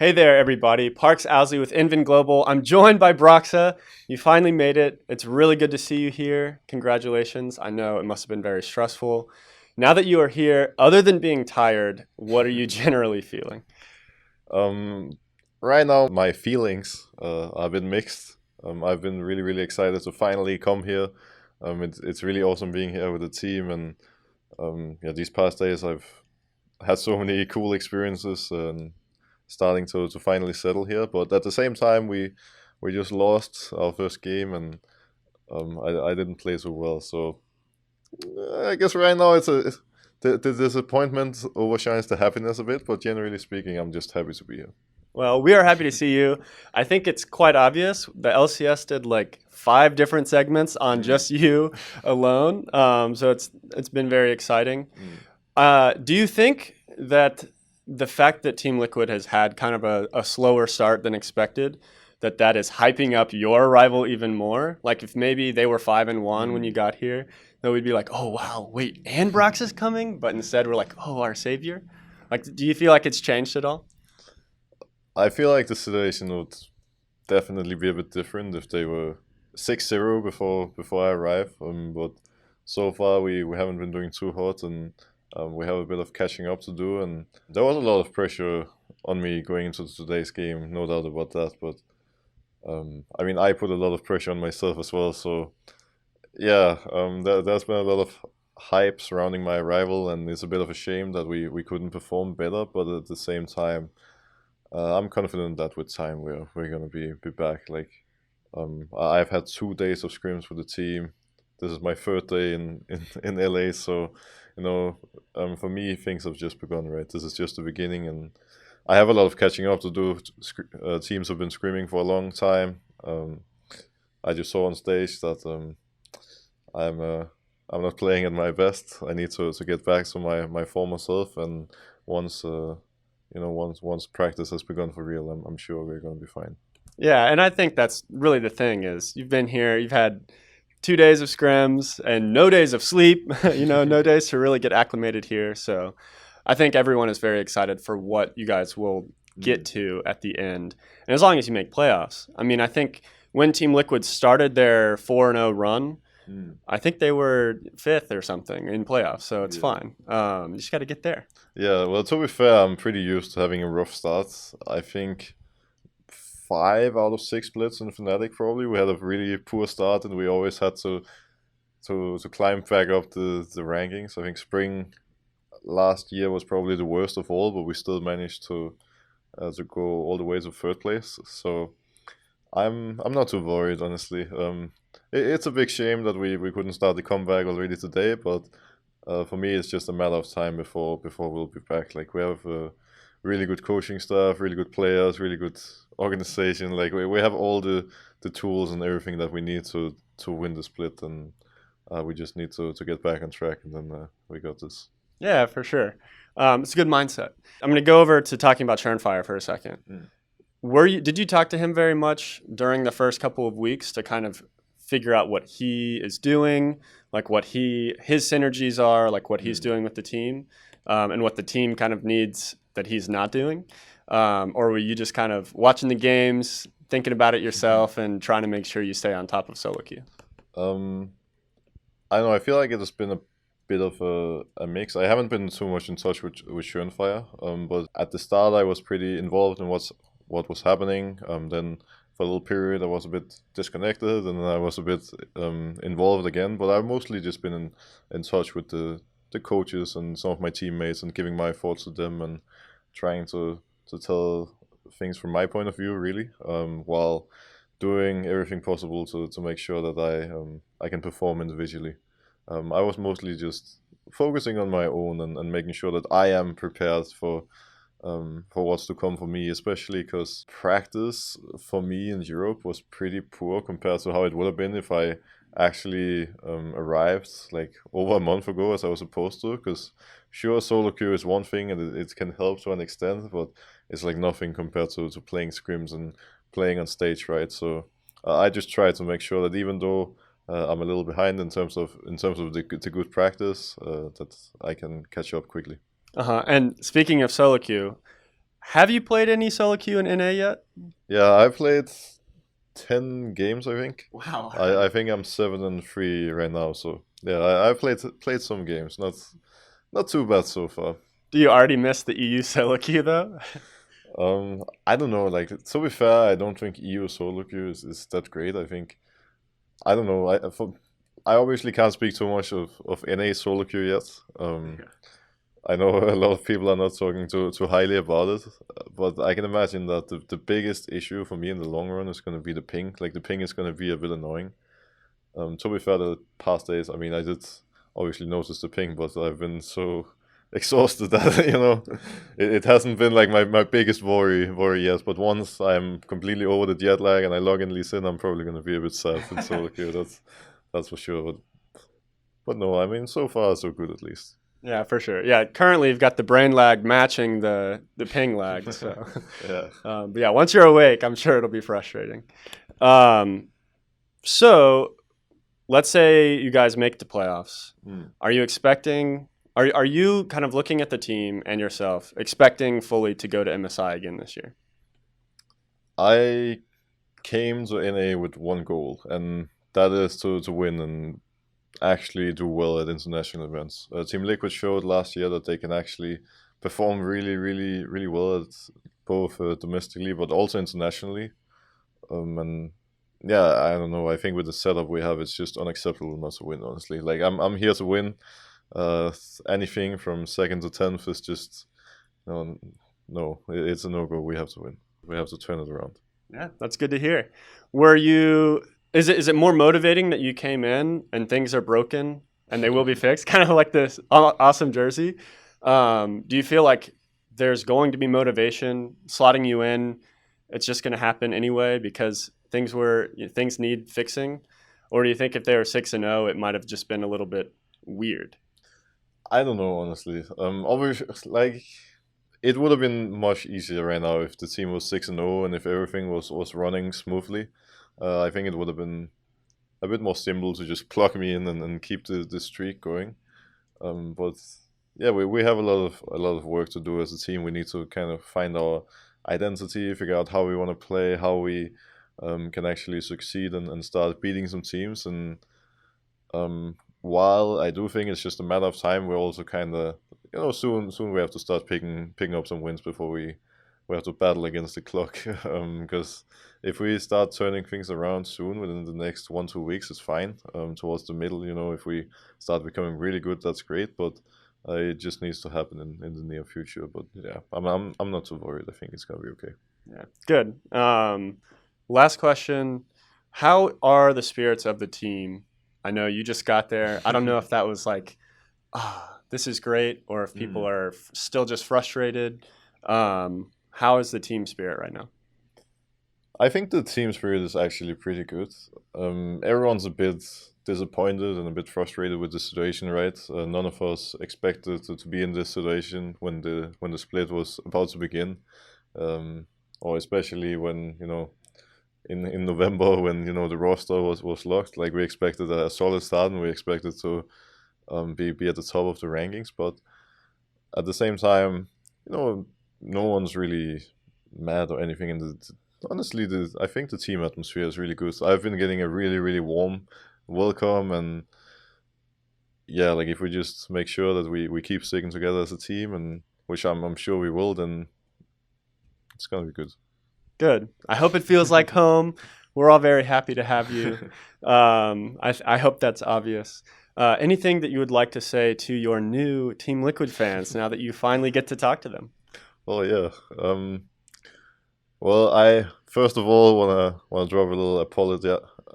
Hey there, everybody. Parks Owsley with Inven Global. I'm joined by Broxah. You finally made it. It's really good to see you here. Congratulations. I know it must have been very stressful. Now that you are here, other than being tired, what are you generally feeling? Um, right now, my feelings have been mixed. I've been really excited to finally come here. It's really awesome being here with the team, and yeah, these past days I've had so many cool experiences and starting to finally settle here. But at the same time, we just lost our first game, and I didn't play so well. So I guess right now the disappointment overshines the happiness a bit. But generally speaking, I'm just happy to be here. Well, we are happy to see you. I think it's quite obvious. The LCS did like 5 different segments on just you alone. So it's been very exciting. Do you think that the fact that Team Liquid has had kind of a slower start than expected, that is hyping up your rival even more? Like if maybe they were 5-1 when you got here, then we'd be like, oh wow, wait, and Brox is coming? But instead we're like, oh, our savior? Like, do you feel like it's changed at all? I feel like the situation would definitely be a bit different if they were 6-0 before I arrive. But so far we haven't been doing too hot, and we have a bit of catching up to do. And there was a lot of pressure on me going into today's game, no doubt about that. But I mean, I put a lot of pressure on myself as well. So yeah, there's been a lot of hype surrounding my arrival, and it's a bit of a shame that we couldn't perform better. But at the same time, I'm confident that with time we're gonna be back. Like, I've had 2 days of scrims with the team. This is my third day in LA, so for me things have just begun. Right, this is just the beginning, and I have a lot of catching up to do. Teams have been screaming for a long time. I just saw on stage that I'm I'm not playing at my best. I need to get back to my former self, and once once practice has begun for real, I'm sure we're going to be fine. Yeah, and I think that's really the thing is you've been here, you've had 2 days of scrims and no days of sleep, no days to really get acclimated here. So I think everyone is very excited for what you guys will get to at the end. And as long as you make playoffs. I mean, I think when Team Liquid started their 4-0 run, I think they were 5th or something in playoffs, so it's fine. You just got to get there. Yeah, well, to be fair, I'm pretty used to having a rough start. I think 5 out of 6 splits in Fnatic probably. We had a really poor start, and we always had to climb back up the rankings. I think spring last year was probably the worst of all, but we still managed to go all the way to third place. So I'm not too worried, honestly. It's a big shame that we couldn't start the comeback already today, but for me it's just a matter of time before we'll be back. Like, we have really good coaching staff, really good players, really good organization. Like, we have all the tools and everything that we need to win the split, and we just need to get back on track, and then we got this. Yeah, for sure. It's a good mindset. I'm going to go over to talking about Churnfire for a second. Did you talk to him very much during the first couple of weeks to kind of figure out what he is doing, like what his synergies are, like what he's doing with the team, and what the team kind of needs that he's not doing? Or were you just kind of watching the games, thinking about it yourself, and trying to make sure you stay on top of solo queue? I don't know. I feel like it has been a bit of a mix. I haven't been too much in touch with Schönfire, but at the start I was pretty involved in what was happening. Then for a little period I was a bit disconnected, and then I was a bit involved again. But I've mostly just been in touch with the coaches and some of my teammates, and giving my thoughts to them, and trying to tell things from my point of view, really, while doing everything possible to make sure that I can perform individually. I was mostly just focusing on my own, and making sure that I am prepared for what's to come for me, especially because practice for me in Europe was pretty poor compared to how it would have been if I actually arrived like over a month ago as I was supposed to. Because sure, solo queue is one thing, and it can help to an extent, but it's like nothing compared to playing scrims and playing on stage, right? So I just try to make sure that even though I'm a little behind in terms of the good practice, that I can catch up quickly. And speaking of solo queue, Have you played any solo queue in NA yet? Yeah, I played 10 games, I think. Wow. I think I'm 7-3 right now. So yeah, I played some games. Not too bad so far. Do you already miss the EU solo queue though? I don't know. Like, to be fair, I don't think EU solo queue is that great. I think I don't know. I obviously can't speak too much of NA solo queue yet. I know a lot of people are not talking too highly about it, but I can imagine that the biggest issue for me in the long run is going to be the ping. Like, the ping is going to be a bit annoying. To be fair, the past days, I mean, I did obviously notice the ping, but I've been so exhausted that it hasn't been like my biggest worry yet. But once I'm completely over the jet lag and I log in Lee Sin, I'm probably going to be a bit sad in solo queue. That's for sure. But no, I mean, so far so good at least. Yeah, for sure. Yeah, currently you've got the brain lag matching the ping lag. So, Yeah. but yeah, once you're awake, I'm sure it'll be frustrating. So, let's say you guys make the playoffs. Are you expecting? Are you kind of looking at the team and yourself expecting fully to go to MSI again this year? I came to NA with one goal, and that is to win and actually do well at international events. Team Liquid showed last year that they can actually perform really, really, really well at both domestically but also internationally. And yeah, I don't know. I think with the setup we have, it's just unacceptable not to win. Honestly, like I'm here to win. Anything from second to 10th is just no. It's a no go. We have to win. We have to turn it around. Yeah, that's good to hear. Were you? Is it more motivating that you came in and things are broken and they will be fixed? Kind of like this awesome jersey. Do you feel like there's going to be motivation slotting you in? It's just going to happen anyway because things need fixing, or do you think if they were 6-0, it might have just been a little bit weird? I don't know, honestly. Obviously, like, it would have been much easier right now if the team was 6-0 and if everything was running smoothly. I think it would have been a bit more simple to just plug me in and keep the streak going. But yeah, we have a lot of work to do as a team. We need to kind of find our identity, figure out how we want to play, how we can actually succeed and start beating some teams. And while I do think it's just a matter of time, we're also kind of soon we have to start picking up some wins before we have to battle against the clock. Because if we start turning things around soon, within the next 1-2 weeks, it's fine. Towards the middle, if we start becoming really good, that's great. But it just needs to happen in the near future. But yeah, I'm not too worried. I think it's gonna be okay. Yeah, good. Last question: how are the spirits of the team? I know you just got there. I don't know if that was like, this is great, or if people are still just frustrated. How is the team spirit right now? I think the team spirit is actually pretty good. Everyone's a bit disappointed and a bit frustrated with the situation, right? None of us expected to be in this situation when the split was about to begin, or especially when in November when the roster was locked. Like, we expected a solid start and we expected to be at the top of the rankings, but at the same time, no one's really mad or anything. Honestly, I think the team atmosphere is really good. I've been getting a really, really warm welcome, and yeah, like, if we just make sure that we keep sticking together as a team, and which I'm sure we will, then it's gonna be good. Good. I hope it feels like home. We're all very happy to have you. I hope that's obvious. Anything that you would like to say to your new Team Liquid fans now that you finally get to talk to them? Oh yeah. Well, I first of all wanna drop a little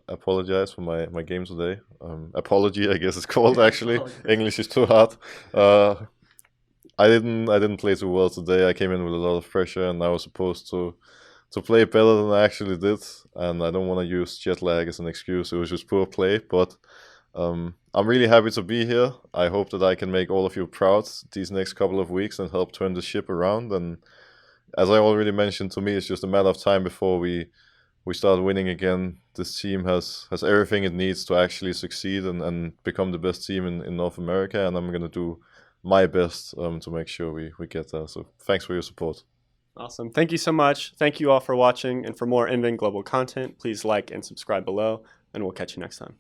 apologize for my game today. Apology, I guess it's called actually. English is too hard. I didn't play too well today. I came in with a lot of pressure, and I was supposed to play better than I actually did. And I don't want to use jet lag as an excuse. It was just poor play, but I'm really happy to be here. I hope that I can make all of you proud these next couple of weeks and help turn the ship around. And as I already mentioned, to me, it's just a matter of time before we start winning again. This team has everything it needs to actually succeed and become the best team in North America. And I'm going to do my best to make sure we get there. So thanks for your support. Awesome. Thank you so much. Thank you all for watching. And for more Inven Global content, please like and subscribe below, and we'll catch you next time.